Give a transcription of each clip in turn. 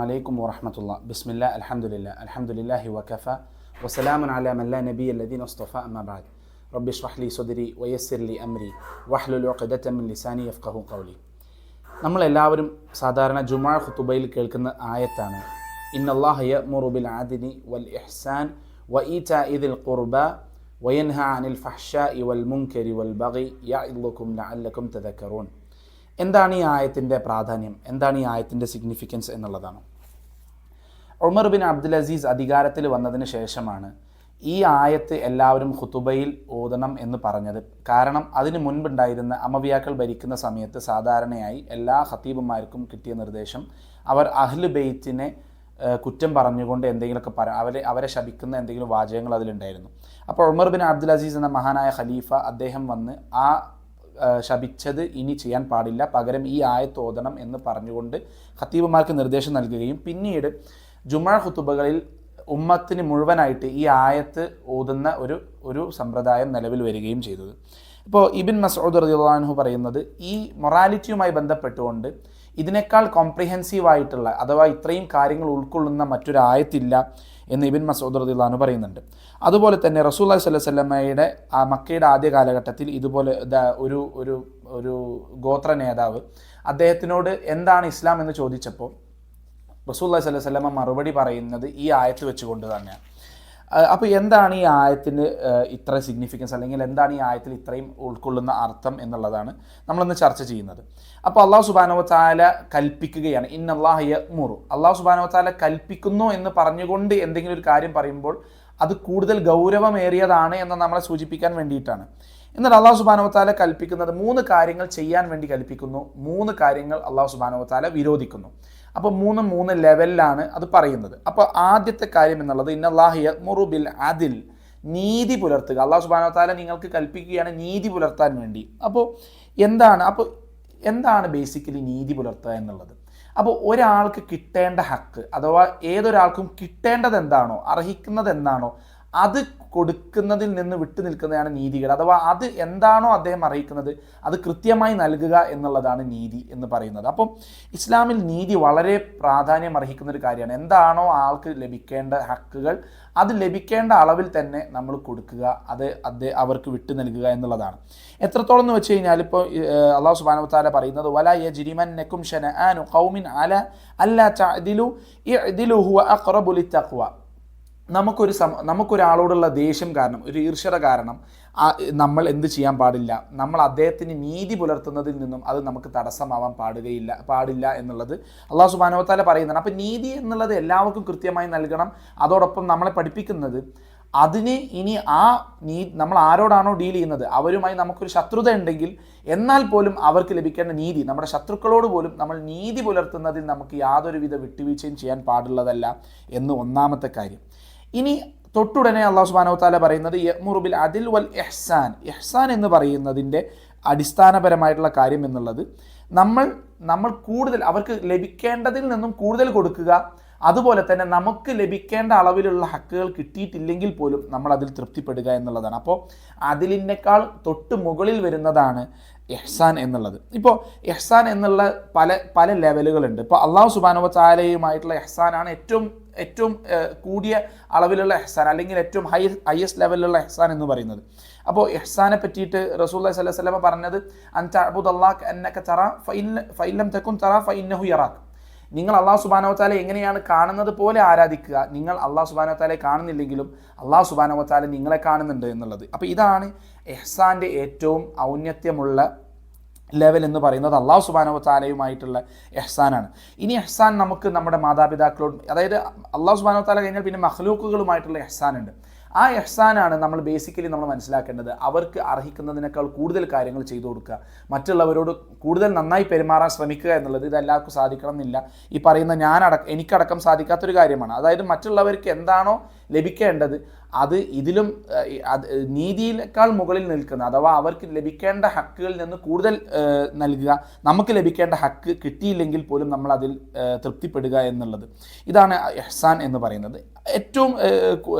അലൈക്കും വറഹ്മത്തുള്ളാ. ബിസ്മില്ലാ അൽഹംദുലില്ലാഹി വകഫ വസലാമുൻ അലാ മൻ ലാ നബിയ്യ ലദീന മുസ്തഫ അമ്മാ ബഅദ്. റബ്ബി ഇശ്റഹ് ലി സദ്രി വയസ്സിർ ലി അംരി വഹ്ലുൽ ഉഖ്ദത മിൻ ലിസാനി യഫ്ഖഹു ഖൗലി. നമ്മളെല്ലാവരും സാധാരണ ജുമുഅ ഖുതുബയിൽ കേൾക്കുന്ന ആയത്താണ് ഇന്നല്ലാഹ യഅ്മുറു ബിൽ അദ്ലി വൽ ഇഹ്സാൻ വഇതാഇ ദിൽ ഖുർബ വയൻഹ അനിൽ ഫഹ്ശാഇ വൽ മുൻകരി വൽ ബഗി യഅഇദുകും ലഅല്ലകും തദക്കറൂൻ. എന്താണ് ഈ ആയത്തിൻ്റെ പ്രാധാന്യം, എന്താണ് ഈ ആയത്തിൻ്റെ സിഗ്നിഫിക്കൻസ് എന്നുള്ളതാണ്. ഉമർ ബിൻ അബ്ദുൽ അസീസ് അധികാരത്തിൽ വന്നതിന് ശേഷമാണ് ഈ ആയത്ത് എല്ലാവരും ഖുതുബയിൽ ഓതണം എന്ന് പറഞ്ഞത്. കാരണം അതിന് മുൻപുണ്ടായിരുന്ന അമവിയാക്കൾ ഭരിക്കുന്ന സമയത്ത് സാധാരണയായി എല്ലാ ഖത്തീബുമാർക്കും കിട്ടിയ നിർദ്ദേശം അവർ അഹ്ലു ബെയ്ത്തിനെ കുറ്റം പറഞ്ഞുകൊണ്ട് എന്തെങ്കിലുമൊക്കെ അവരെ ശപിക്കുന്ന എന്തെങ്കിലും വാചകങ്ങൾ അതിലുണ്ടായിരുന്നു. അപ്പോൾ ഉമർ ബിൻ അബ്ദുൽ അസീസ് എന്ന മഹാനായ ഖലീഫ അദ്ദേഹം വന്ന് ആ ശപിച്ചത് ഇനി ചെയ്യാൻ പാടില്ല, പകരം ഈ ആയത്ത് ഓതണം എന്ന് പറഞ്ഞുകൊണ്ട് ഖത്തീബുമാർക്ക് നിർദ്ദേശം നൽകുകയും പിന്നീട് ജുമുഅ ഖുതുബകളിൽ ഉമ്മത്തിന് മുഴുവനായിട്ട് ഈ ആയത്ത് ഓതുന്ന ഒരു സമ്പ്രദായം നിലവിൽ വരികയും ചെയ്തത്. ഇപ്പോൾ ഇബ്ൻ മസ്ഊദ് റളിയല്ലാഹു അൻഹു പറയുന്നത് ഈ മൊറാലിറ്റിയുമായി ബന്ധപ്പെട്ടുകൊണ്ട് ഇതിനേക്കാൾ കോംപ്രിഹെൻസീവായിട്ടുള്ള അഥവാ ഇത്രയും കാര്യങ്ങൾ ഉൾക്കൊള്ളുന്ന മറ്റൊരു ആയത്തില്ല എന്ന് ഇബ്ൻ മസ്ഊദ് റളിയല്ലാഹു അൻഹു പറയുന്നുണ്ട്. അതുപോലെ തന്നെ റസൂലുള്ളാഹി സ്വല്ലല്ലാഹു അലൈഹി വസല്ലമയുടെ മക്കയുടെ ആദ്യ കാലഘട്ടത്തിൽ ഇതുപോലെ ഒരു ഗോത്ര നേതാവ് അദ്ദേഹത്തിനോട് എന്താണ് ഇസ്ലാം എന്ന് ചോദിച്ചപ്പോൾ റസൂലുള്ളാഹി സ്വല്ലല്ലാഹു അലൈഹി വസല്ലമ മറുപടി പറയുന്നത് ഈ ആയത്ത് വെച്ചുകൊണ്ട് തന്നെയാണ്. അപ്പോൾ എന്താണ് ഈ ആയത്തിന് ഇത്ര സിഗ്നിഫിക്കൻസ്, അല്ലെങ്കിൽ എന്താണ് ഈ ആയത്തിൽ ഇത്രയും ഉൾക്കൊള്ളുന്ന അർത്ഥം എന്നുള്ളതാണ് നമ്മളിന്ന് ചർച്ച ചെയ്യുന്നത്. അപ്പോൾ അല്ലാഹു സുബ്ഹാനഹു വ തആല കൽപ്പിക്കുകയാണ്, ഇന്നല്ലാഹ യഅ്മുറു, അല്ലാഹു സുബ്ഹാനഹു വ തആല കൽപ്പിക്കുന്നു എന്ന് പറഞ്ഞുകൊണ്ട് എന്തെങ്കിലും ഒരു കാര്യം പറയുമ്പോൾ അത് കൂടുതൽ ഗൗരവമേറിയതാണ് എന്ന് നമ്മളെ സൂചിപ്പിക്കാൻ വേണ്ടിയിട്ടാണ്. എന്നിട്ട് അല്ലാഹു സുബ്ഹാനഹു വ തആല കൽപ്പിക്കുന്നത് 3 കാര്യങ്ങൾ ചെയ്യാൻ വേണ്ടി കൽപ്പിക്കുന്നു, 3 കാര്യങ്ങൾ അല്ലാഹു സുബ്ഹാനഹു വ തആല വിരോധിക്കുന്നു. അപ്പോൾ 3 ലെവലിലാണ് അത് പറയുന്നത്. അപ്പോൾ ആദ്യത്തെ കാര്യം എന്നുള്ളത് ഇന്നല്ലാഹ യഅ്മുറു ബിൽ അദ്ൽ, നീതി പുലർത്തുക. അല്ലാഹു സുബ്ഹാനഹു വ തആല നിങ്ങൾക്ക് കൽപ്പിക്കുകയാണ് നീതി പുലർത്താൻ വേണ്ടി. അപ്പോൾ എന്താണ് ബേസിക്കലി നീതി പുലർത്തുക എന്നുള്ളത്? അപ്പോൾ ഒരാൾക്ക് കിട്ടേണ്ട ഹക്ക് അഥവാ ഏതൊരാൾക്കും കിട്ടേണ്ടത് എന്താണോ, അർഹിക്കുന്നത് എന്താണോ അത് കൊടുക്കുന്നതിൽ നിന്ന് വിട്ടു നിൽക്കുന്നതാണ് നീതികേട്. അഥവാ അത് എന്താണോ അദ്ദേഹം അറിയിക്കുന്നത് അത് കൃത്യമായി നൽകുക എന്നുള്ളതാണ് നീതി എന്ന് പറയുന്നത്. അപ്പം ഇസ്ലാമിൽ നീതി വളരെ പ്രാധാന്യം അർഹിക്കുന്ന ഒരു കാര്യമാണ്. എന്താണോ ആൾക്ക് ലഭിക്കേണ്ട ഹക്കുകൾ അത് ലഭിക്കേണ്ട അളവിൽ തന്നെ നമ്മൾ കൊടുക്കുക, അത് അവർക്ക് വിട്ടു നൽകുക എന്നുള്ളതാണ്. എത്രത്തോളം എന്ന് വെച്ച് കഴിഞ്ഞാൽ ഇപ്പോൾ അല്ലാഹു സുബ്ഹാനഹു വ തആല പറയുന്നത് വലാ യജ്രിമന്നകും ശനആനു ഖൗമിൻ അലാ അല്ലാ തഅദിലു ഇഅ്ദിലു ഹുവ അഖ്റബു ലിത്തഖ്വ. നമുക്കൊരാളോടുള്ള ദേഷ്യം കാരണം, ഒരു ഈർഷ്യത കാരണം നമ്മൾ എന്ത് ചെയ്യാൻ പാടില്ല, നമ്മൾ അദ്ദേഹത്തിന് നീതി പുലർത്തുന്നതിൽ നിന്നും അത് നമുക്ക് തടസ്സമാവാൻ പാടില്ല എന്നുള്ളത് അല്ലാഹു സുബ്ഹാനഹു വ തആല പറയുന്നതാണ്. അപ്പോൾ നീതി എന്നുള്ളത് എല്ലാവർക്കും കൃത്യമായി നൽകണം. അതോടൊപ്പം നമ്മളെ പഠിപ്പിക്കുന്നത് അതിന് ഇനി നമ്മൾ ആരോടാണോ ഡീൽ ചെയ്യുന്നത് അവരുമായി നമുക്കൊരു ശത്രുത ഉണ്ടെങ്കിൽ എന്നാൽ പോലും അവർക്ക് ലഭിക്കേണ്ട നീതി, നമ്മുടെ ശത്രുക്കളോട് പോലും നമ്മൾ നീതി പുലർത്തുന്നതിൽ നമുക്ക് യാതൊരുവിധ വിട്ടുവീഴ്ചയും ചെയ്യാൻ പാടുള്ളതല്ല എന്ന് ഒന്നാമത്തെ കാര്യം. ഇനി തൊട്ടുടനെ അല്ലാഹു സുബ്ഹാനഹു വ തആല പറയുന്നത് യഅ്മുറു ബിൽ അദ്ൽ വൽ ഇഹ്സാൻ. ഇഹ്സാൻ എന്ന് പറയുന്നതിൻ്റെ അടിസ്ഥാനപരമായിട്ടുള്ള കാര്യം എന്നുള്ളത് നമ്മൾ കൂടുതൽ അവർക്ക് ലഭിക്കേണ്ടതിൽ നിന്നും കൂടുതൽ കൊടുക്കുക, അതുപോലെ തന്നെ നമുക്ക് ലഭിക്കേണ്ട അളവിലുള്ള ഹക്കുകൾ കിട്ടിയിട്ടില്ലെങ്കിൽ പോലും നമ്മൾ അതിൽ തൃപ്തിപ്പെടുക എന്നുള്ളതാണ്. അപ്പോൾ അതിലിനേക്കാൾ തൊട്ട് മുകളിൽ വരുന്നതാണ് ഇഹ്സാൻ എന്നുള്ളത്. ഇപ്പോൾ ഇഹ്സാൻ എന്നുള്ള പല ലെവലുകളുണ്ട്. ഇപ്പോൾ അല്ലാഹു സുബ്ഹാനഹു വ തആലയുമായിട്ടുള്ള ഇഹ്സാനാണ് ഏറ്റവും കൂടിയ അളവിലുള്ള ഇഹ്സാൻ, അല്ലെങ്കിൽ ഏറ്റവും ഹയസ്റ്റ് ലെവലിലുള്ള ഇഹ്സാൻ എന്ന് പറയുന്നത്. അപ്പോൾ ഇഹ്സാനെ പറ്റിയിട്ട് റസൂലുള്ളാഹി സ്വല്ലല്ലാഹു അലൈഹി വസല്ലം പറഞ്ഞത് അൻ തഅബുദല്ലാഹ കഅന്നക തറാ ഫഇൻ ലം തകുൻ തറാ ഫഇന്നഹു യറാക്. നിങ്ങൾ അല്ലാഹു സുബ്ഹാനഹു വ തആല എങ്ങനെയാണ് കാണുന്നത് പോലെ ആരാധിക്കുക. നിങ്ങൾ അല്ലാഹു സുബ്ഹാനഹു വ തആലയെ കാണുന്നില്ലെങ്കിലും അല്ലാഹു സുബ്ഹാനഹു വ തആല നിങ്ങളെ കാണുന്നുണ്ട് എന്നുള്ളത്. അപ്പോൾ ഇതാണ് ഇഹ്സാൻ്റെ ഏറ്റവും ഔന്നത്യമുള്ള ലെവൽ എന്ന് പറയുന്നത് അല്ലാഹു സുബ്ഹാനഹു വ തആലയുമായിട്ടുള്ള ഇഹ്സാനാണ്. ഇനി ഇഹ്സാൻ നമുക്ക് നമ്മുടെ മാതാപിതാക്കളോട്, അതായത് അല്ലാഹു സുബ്ഹാനഹു വ തആല കഴിഞ്ഞാൽ പിന്നെ മഖ്ലൂക്കുകളുമായിട്ടുള്ള ഇഹ്സാനുണ്ട്. ആ ഇഹ്സാനാണ് നമ്മൾ ബേസിക്കലി നമ്മൾ മനസ്സിലാക്കേണ്ടത്. അവർക്ക് അർഹിക്കുന്നതിനേക്കാൾ കൂടുതൽ കാര്യങ്ങൾ ചെയ്തു കൊടുക്കുക, മറ്റുള്ളവരോട് കൂടുതൽ നന്നായി പെരുമാറാൻ ശ്രമിക്കുക എന്നുള്ളത് ഇതെല്ലാവർക്കും സാധിക്കണം എന്നില്ല. ഈ പറയുന്ന എനിക്കടക്കം സാധിക്കാത്തൊരു കാര്യമാണ്. അതായത് മറ്റുള്ളവർക്ക് എന്താണോ ലഭിക്കേണ്ടത് അത് ഇതിലും നീതിയേക്കാൾ മുകളിൽ നിൽക്കുന്ന, അഥവാ അവർക്ക് ലഭിക്കേണ്ട ഹക്കുകളിൽ നിന്ന് കൂടുതൽ നൽകുക, നമുക്ക് ലഭിക്കേണ്ട ഹക്ക് കിട്ടിയില്ലെങ്കിൽ പോലും നമ്മൾ അതിൽ തൃപ്തിപ്പെടുക എന്നുള്ളത്. ഇതാണ് ഇഹ്സാൻ എന്ന് പറയുന്നത്. ഏറ്റവും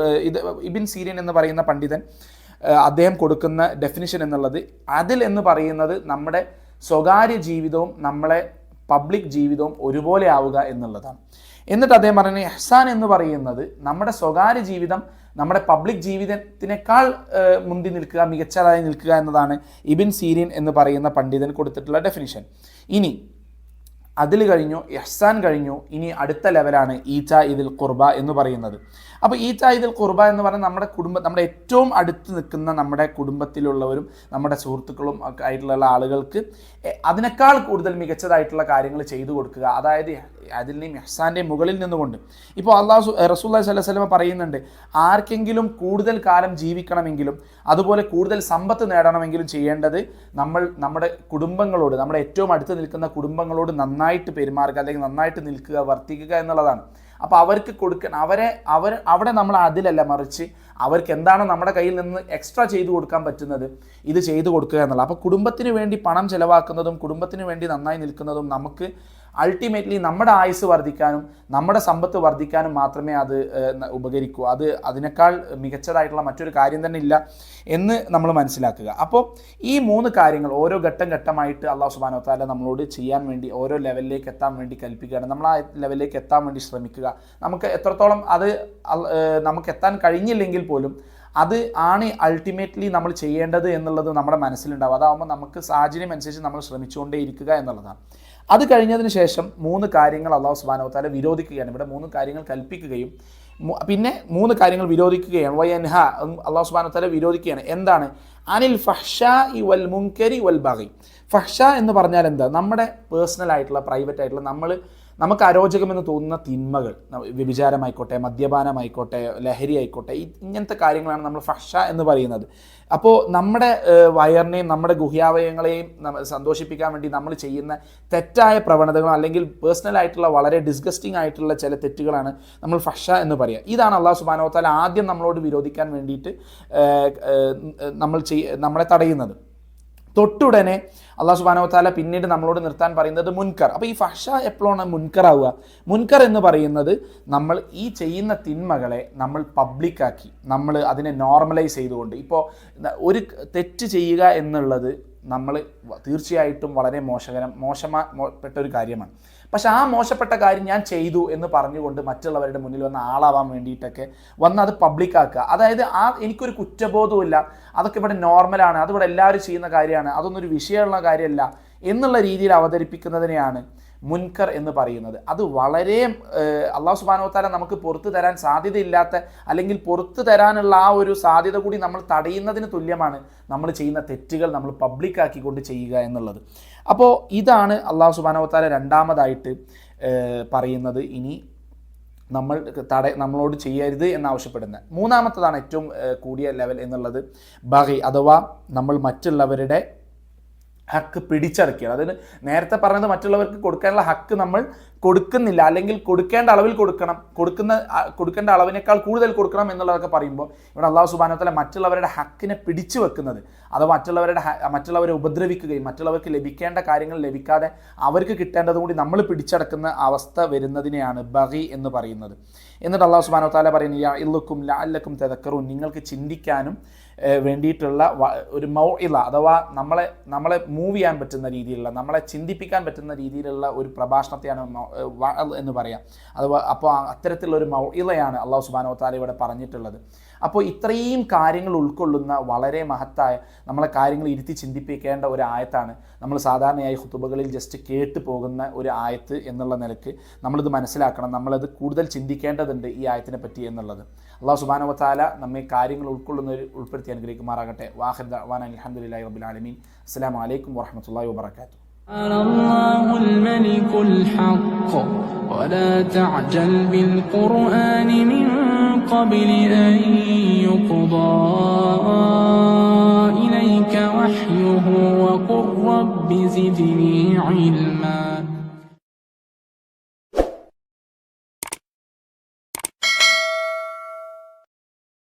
ഇബ്ൻ സീരീൻ എന്ന് പറയുന്ന പണ്ഡിതൻ അദ്ദേഹം കൊടുക്കുന്ന ഡെഫിനിഷൻ എന്നുള്ളത് അതിൽ എന്ന് പറയുന്നത് നമ്മുടെ സ്വകാര്യ ജീവിതവും നമ്മളെ പബ്ലിക് ജീവിതവും ഒരുപോലെ ആവുക എന്നുള്ളതാണ്. എന്നിട്ട് അദ്ദേഹം പറയുന്നത് ഇഹ്സാൻ എന്ന് പറയുന്നത് നമ്മുടെ സ്വകാര്യ ജീവിതം നമ്മുടെ പബ്ലിക് ജീവിതത്തിനേക്കാൾ മുന്തി നിൽക്കുക, മികച്ചതായി നിൽക്കുക എന്നതാണ് ഇബിൻ സീരീൻ എന്ന് പറയുന്ന പണ്ഡിതൻ കൊടുത്തിട്ടുള്ള ഡെഫിനിഷൻ. ഇനി അതിൽ കഴിഞ്ഞു, ഇഹ്സാൻ കഴിഞ്ഞു, ഇനി അടുത്ത ലെവലാണ് ഈറ്റാ ഇദിൽ ഖുർബ എന്ന് പറയുന്നത്. അപ്പോൾ ഈറ്റാ ഇദിൽ ഖുർബ എന്ന് പറയുന്നത് നമ്മുടെ ഏറ്റവും അടുത്ത് നിൽക്കുന്ന നമ്മുടെ കുടുംബത്തിലുള്ളവരും നമ്മുടെ സുഹൃത്തുക്കളും ഒക്കെ ആയിട്ടുള്ള ആളുകൾക്ക് അതിനേക്കാൾ കൂടുതൽ മികച്ചതായിട്ടുള്ള കാര്യങ്ങൾ ചെയ്തു കൊടുക്കുക. അതായത് അതിൻ്റെയും ഇഹ്സാൻ്റെയും മുകളിൽ നിന്നുകൊണ്ട്. ഇപ്പോൾ റസൂലുള്ളാഹി സ്വല്ലല്ലാഹു അലൈഹി വസല്ലം പറയുന്നുണ്ട്, ആർക്കെങ്കിലും കൂടുതൽ കാലം ജീവിക്കണമെങ്കിലും അതുപോലെ കൂടുതൽ സമ്പത്ത് നേടണമെങ്കിലും ചെയ്യേണ്ടത് നമ്മുടെ കുടുംബങ്ങളോട്, നമ്മുടെ ഏറ്റവും അടുത്ത് നിൽക്കുന്ന കുടുംബങ്ങളോട് നന്നായിട്ട് പെരുമാറുക, അല്ലെങ്കിൽ നന്നായിട്ട് നിൽക്കുക, വർത്തിക്കുക എന്നുള്ളതാണ്. അപ്പോൾ അവർക്ക് അവിടെ നമ്മൾ അതിലല്ല, മറിച്ച് അവർക്ക് എന്താണോ നമ്മുടെ കയ്യിൽ നിന്ന് എക്സ്ട്രാ ചെയ്തു കൊടുക്കാൻ പറ്റുന്നത് ഇത് ചെയ്തു കൊടുക്കുക എന്നുള്ളത്. അപ്പോൾ കുടുംബത്തിന് വേണ്ടി പണം ചിലവാക്കുന്നതും കുടുംബത്തിന് വേണ്ടി നന്നായി നിൽക്കുന്നതും നമുക്ക് അൾട്ടിമേറ്റ്ലി നമ്മുടെ ആയുസ് വർദ്ധിക്കാനും നമ്മുടെ സമ്പത്ത് വർദ്ധിക്കാനും മാത്രമേ അത് ഉപകരിക്കൂ. അതിനേക്കാൾ മികച്ചതായിട്ടുള്ള മറ്റൊരു കാര്യം തന്നെ ഇല്ല എന്ന് നമ്മൾ മനസ്സിലാക്കുക. അപ്പോൾ ഈ 3 കാര്യങ്ങൾ ഓരോ ഘട്ടമായിട്ട് അല്ലാഹു സുബ്ഹാനഹു വ തആല നമ്മളോട് ചെയ്യാൻ വേണ്ടി, ഓരോ ലെവലിലേക്ക് എത്താൻ വേണ്ടി കൽപ്പിക്കുകയാണ്. നമ്മൾ ആ ലെവലിലേക്ക് എത്താൻ വേണ്ടി ശ്രമിക്കുക. നമുക്ക് എത്രത്തോളം നമുക്ക് എത്താൻ കഴിഞ്ഞില്ലെങ്കിൽ പോലും അത് ആണ് അൾട്ടിമേറ്റ്ലി നമ്മൾ ചെയ്യേണ്ടത് എന്നുള്ളത് നമ്മുടെ മനസ്സിലുണ്ടാവും. അതാവുമ്പോൾ നമുക്ക് സാഹചര്യം അനുസരിച്ച് നമ്മൾ ശ്രമിച്ചുകൊണ്ടേ ഇരിക്കുക എന്നുള്ളതാണ്. അത് കഴിഞ്ഞതിന് ശേഷം 3 കാര്യങ്ങൾ അല്ലാഹു സുബ്ഹാനഹു വ തആല വിരോധിക്കുകയാണ്. ഇവിടെ 3 കാര്യങ്ങൾ കൽപ്പിക്കുകയും പിന്നെ 3 കാര്യങ്ങൾ വിരോധിക്കുകയാണ്. വയൻഹ, അല്ലാഹു സുബ്ഹാനഹു വ തആല വിരോധിക്കുകയാണ്. എന്താണ്? അനിൽ ഫഹ്ശാഇ വൽ മുൻകരി വൽ ബഗി. ഫഹ്ശ എന്ന് പറഞ്ഞാൽ എന്താ? നമ്മുടെ പേഴ്സണൽ ആയിട്ടുള്ള, പ്രൈവറ്റ് ആയിട്ടുള്ള, നമുക്ക് അരോചകമെന്ന് തോന്നുന്ന തിന്മകൾ, വ്യഭിചാരമായിക്കോട്ടെ, മദ്യപാനമായിക്കോട്ടെ, ലഹരി ആയിക്കോട്ടെ, ഇങ്ങനത്തെ കാര്യങ്ങളാണ് നമ്മൾ ഫഹ്ശ എന്ന് പറയുന്നത്. അപ്പോൾ നമ്മുടെ വയറിനെയും നമ്മുടെ ഗുഹ്യാവയവങ്ങളെയും സന്തോഷിപ്പിക്കാൻ വേണ്ടി നമ്മൾ ചെയ്യുന്ന തെറ്റായ പ്രവണതകൾ, അല്ലെങ്കിൽ പേഴ്സണലായിട്ടുള്ള വളരെ ഡിസ്ഗസ്റ്റിംഗ് ആയിട്ടുള്ള ചില തെറ്റുകളാണ് നമ്മൾ ഫഹ്ശ എന്ന് പറയുക. ഇതാണ് അല്ലാഹു സുബ്ഹാനഹു വ തആല ആദ്യം നമ്മളോട് വിരോധിക്കാൻ വേണ്ടിയിട്ട് നമ്മളെ തടയുന്നത്. തൊട്ടുടനെ അല്ലാഹു സുബ്ഹാനഹു വ തആല പിന്നീട് നമ്മളോട് നിർത്താൻ പറയുന്നത് മുൻകർ. അപ്പോൾ ഈ ഫഹ്ശ എപ്പോഴാണ് മുൻകറാവുക? മുൻകർ എന്ന് പറയുന്നത് നമ്മൾ ഈ ചെയ്യുന്ന തിന്മകളെ നമ്മൾ പബ്ലിക്കാക്കി, നമ്മൾ അതിനെ നോർമലൈസ് ചെയ്തുകൊണ്ട്. ഇപ്പോൾ ഒരു തെറ്റ് ചെയ്യുക എന്നുള്ളത് നമ്മൾ തീർച്ചയായിട്ടും വളരെ മോശപ്പെട്ട ഒരു കാര്യമാണ്. പക്ഷെ ആ മോശപ്പെട്ട കാര്യം ഞാൻ ചെയ്തു എന്ന് പറഞ്ഞുകൊണ്ട് മറ്റുള്ളവരുടെ മുന്നിൽ വന്ന് ആളാവാൻ വേണ്ടിയിട്ടൊക്കെ വന്ന് അത് പബ്ലിക്കാക്കുക. അതായത് എനിക്കൊരു കുറ്റബോധവുമില്ല, അതൊക്കെ ഇവിടെ നോർമലാണ്, അതിവിടെ എല്ലാവരും ചെയ്യുന്ന കാര്യമാണ്, അതൊന്നും ഒരു വിഷയമുള്ള കാര്യമല്ല എന്നുള്ള രീതിയിൽ അവതരിപ്പിക്കുന്നതിനെയാണ് മുൻകർ എന്ന് പറയുന്നത്. അത് വളരെ അല്ലാഹു സുബ്ഹാനഹു വ തആല നമുക്ക് പുറത്തു തരാൻ സാധ്യതയില്ലാത്ത, അല്ലെങ്കിൽ പുറത്തു തരാനുള്ള ആ ഒരു സാധ്യത കൂടി നമ്മൾ തടയുന്നതിന് തുല്യമാണ് നമ്മൾ ചെയ്യുന്ന തെറ്റുകൾ നമ്മൾ പബ്ലിക്കാക്കിക്കൊണ്ട് ചെയ്യുക എന്നുള്ളത്. അപ്പോൾ ഇതാണ് അല്ലാഹു സുബ്ഹാനഹു വ തആല രണ്ടാമതായിട്ട് പറയുന്നത് ഇനി നമ്മളോട് ചെയ്യരുത് എന്നാവശ്യപ്പെടുന്നത്. മൂന്നാമത്തതാണ് ഏറ്റവും കൂടിയ ലെവൽ എന്നുള്ളത് ബഗി, അഥവാ നമ്മൾ മറ്റുള്ളവരുടെ ഹക്ക് പിടിച്ചടക്കിയത്. അതായത് നേരത്തെ പറഞ്ഞത് മറ്റുള്ളവർക്ക് കൊടുക്കാനുള്ള ഹക്ക് നമ്മൾ കൊടുക്കുന്നില്ല, അല്ലെങ്കിൽ കൊടുക്കേണ്ട അളവിൽ കൊടുക്കേണ്ട അളവിനേക്കാൾ കൂടുതൽ കൊടുക്കണം എന്നുള്ളതൊക്കെ പറയുമ്പോൾ ഇവിടെ അല്ലാഹു സുബ്ഹാനഹു വ തആല മറ്റുള്ളവരുടെ ഹക്കിനെ പിടിച്ചു വെക്കുന്നത്, അഥവാ മറ്റുള്ളവരെ ഉപദ്രവിക്കുകയും മറ്റുള്ളവർക്ക് ലഭിക്കേണ്ട കാര്യങ്ങൾ ലഭിക്കാതെ അവർക്ക് കിട്ടേണ്ടതും കൂടി നമ്മൾ പിടിച്ചടക്കുന്ന അവസ്ഥ വരുന്നതിനെയാണ് ബഗി എന്ന് പറയുന്നത്. എന്നിട്ട് അല്ലാഹു സുബ്ഹാനഹു വ തആല പറയുന്നു, യഇലുക്കും ലഅല്ലക്കും തദക്കറൂൻ, നിങ്ങൾക്ക് ചിന്തിക്കാനും വേണ്ടിയിട്ടുള്ള ഒരു മൗഇള, അഥവാ നമ്മളെ മൂവ് ചെയ്യാൻ പറ്റുന്ന രീതിയിലുള്ള, നമ്മളെ ചിന്തിപ്പിക്കാൻ പറ്റുന്ന രീതിയിലുള്ള ഒരു പ്രഭാഷണത്തെയാണ് വഅൽ എന്ന് പറയാം. അപ്പോൾ അത്തരത്തിലുള്ള ഒരു മൗഇളയാണ് അല്ലാഹു സുബ്ഹാനഹു വ തആല ഇവിടെ പറഞ്ഞിട്ടുള്ളത്. അപ്പോൾ ഇത്രയും കാര്യങ്ങൾ ഉൾക്കൊള്ളുന്ന വളരെ മഹത്തായ, നമ്മളെ കാര്യങ്ങൾ ഇരുത്തി ചിന്തിപ്പിക്കേണ്ട ഒരു ആയത്താണ്. നമ്മൾ സാധാരണയായി ഖുതുബകളിൽ ജസ്റ്റ് കേട്ട് പോകുന്ന ഒരു ആയത്ത് എന്നുള്ള നിലക്ക് നമ്മളിത് മനസ്സിലാക്കണം, നമ്മളത് കൂടുതൽ ചിന്തിക്കേണ്ടതുണ്ട് ഈ ആയത്തിനെ പറ്റി എന്നുള്ളത്. അല്ലാഹു സുബ്ഹാനഹു വ തആല നമ്മെ കാര്യങ്ങൾ ഉൾപ്പെടുത്തി അനുഗ്രഹിക്കുമാറാകട്ടെ. വാഖിർ ദഅ്വാനാ അൽഹംദുലില്ലാഹി റബ്ബിൽ ആലമീൻ. അസ്സലാമു അലൈക്കും വറഹ്മത്തുള്ളാഹി വബറകാതുഹു. الله الملك الحق ولا تعجل بالقرآن من قبل أن يقضى إليك وحيه وقل رب زدني علما.